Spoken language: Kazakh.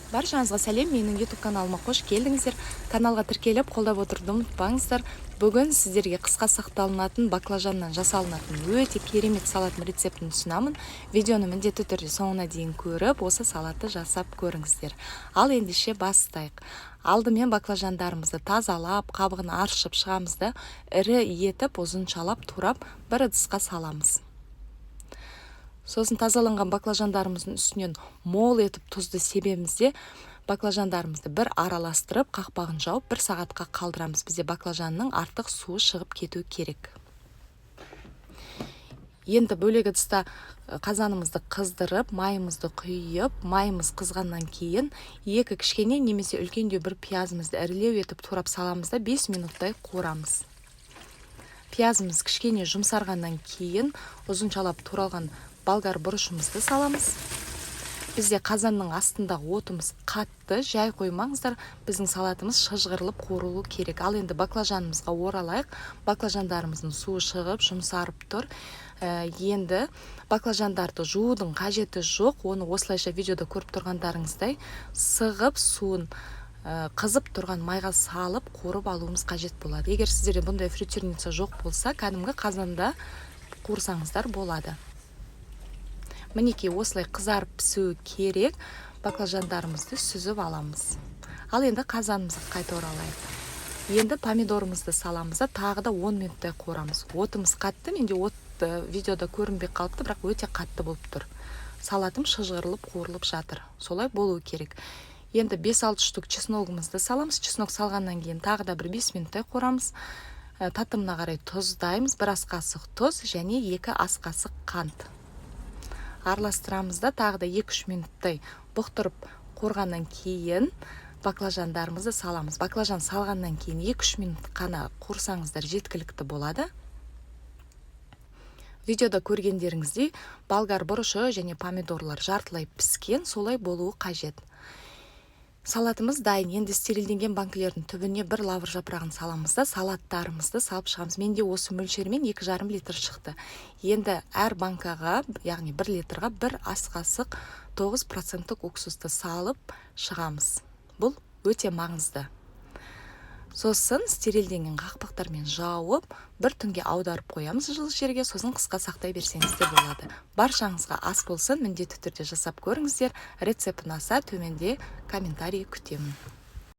Баршаңызға сәлем, менің YouTube каналыма қош келдіңіздер. Каналға тіркеліп, қолдап отыруды ұмытпаңыздар. Бүгін сіздерге қысқа сақталынатын баклажаннан жасалынатын өте керемет салаттың рецептін ұсынамын. Видеоны міндетті түрде соңына дейін көріп, осы салатты жасап көріңіздер. Ал ендеше бастайық. Алдымен баклажандарымызды тазалап, қабығын аршып шығамыз да, ірі етіп, ұзыншалап, турап, бір ыдысқа саламыз. Сосын тазаланған баклажандарымыздың үстінен мол етіп тұзды себемізде баклажандарымызды бір араластырып, қақпағын жауып, 1 сағатқа қалдырамыз. Бізде баклажанның артық суы шығып кету керек. Енді бөлек ыдыста қазанымызды қыздырып, майымызды құйып, майымыз қызғаннан кейін 2 кішкене немесе үлкендеу бір пиязымызды ірілеу етіп турап саламыз да 5 минуттай қуырамыз. Пиязымыз кішкене жұмсарғаннан кейін ұзыншалап туралған болгар бұрышымызды саламыз. Бізде қазанның астындағы отымыз қатты, жай қоймаңыздар, біздің салатымыз шыжғырылып қуырылу керек. Ал енді баклажанымызға оралайық. Баклажандарымыздың суы шығып, жұмсарып тұр. Енді баклажандарды жуудың қажеті жоқ. Оны осылайша видеода көріп тұрғандарыңыздай сығып, суын қызып тұрған майға салып, қуырып алуымыз қажет болады. Егер сіздерде бұндай фритюрница жоқ болса, кәдімгі қазанда қуырсаңыздар болады. Мінекей осылай қызарып пісуі керек. Баклажандарымызды сүзіп аламыз. Ал енді қазанымызға қайта оралайық. Енді помидорымызды саламыз да тағы да 10 минуттай қуырамыз. Отымыз қатты, менде от видеода көрінбей қалыпты, бірақ өте қатты болып тұр. Салатым шыжғырылып, қуырылып жатыр. Солай болуы керек. Енді 5-6 штук чесногымызды саламыз. Чеснок салғаннан кейін тағы да бір 5 минуттай қуырамыз. Татымына қарай тұздаймыз. 1 ас қасық тұз және 2 ас қасық қант. Араластырамыз да тағы да 2-3 минуттай бұқтырып қорғаннан кейін баклажандарымызды саламыз. Баклажан салғаннан кейін 2-3 минут қана қуырсаңыздар жеткілікті болады. Видеода көргендеріңіздей болгар бұрышы және помидорлар жартылай піскен, солай болуы қажет. Салатымыз дайын. Енді стерилденген банкілердің түбіне 1 лавр жапырағын саламыз да салаттарымызды салып шығамыз. Менде осы мөлшермен 2,5 литр шықты. Енді әр банкаға, яғни 1 литрға 1 ас қасық 9% уксусты салып шығамыз. Бұл өте маңызды. Сосын стерилденген қақпақтармен жауып, 1 түнге аударып қоямыз жылы жерге, сосын қысқа сақтай берсеңіз де болады. Баршаңызға ас болсын, міндетті түрде жасап көріңіздер. Рецепт ұнаса төменде комментарий күтемін.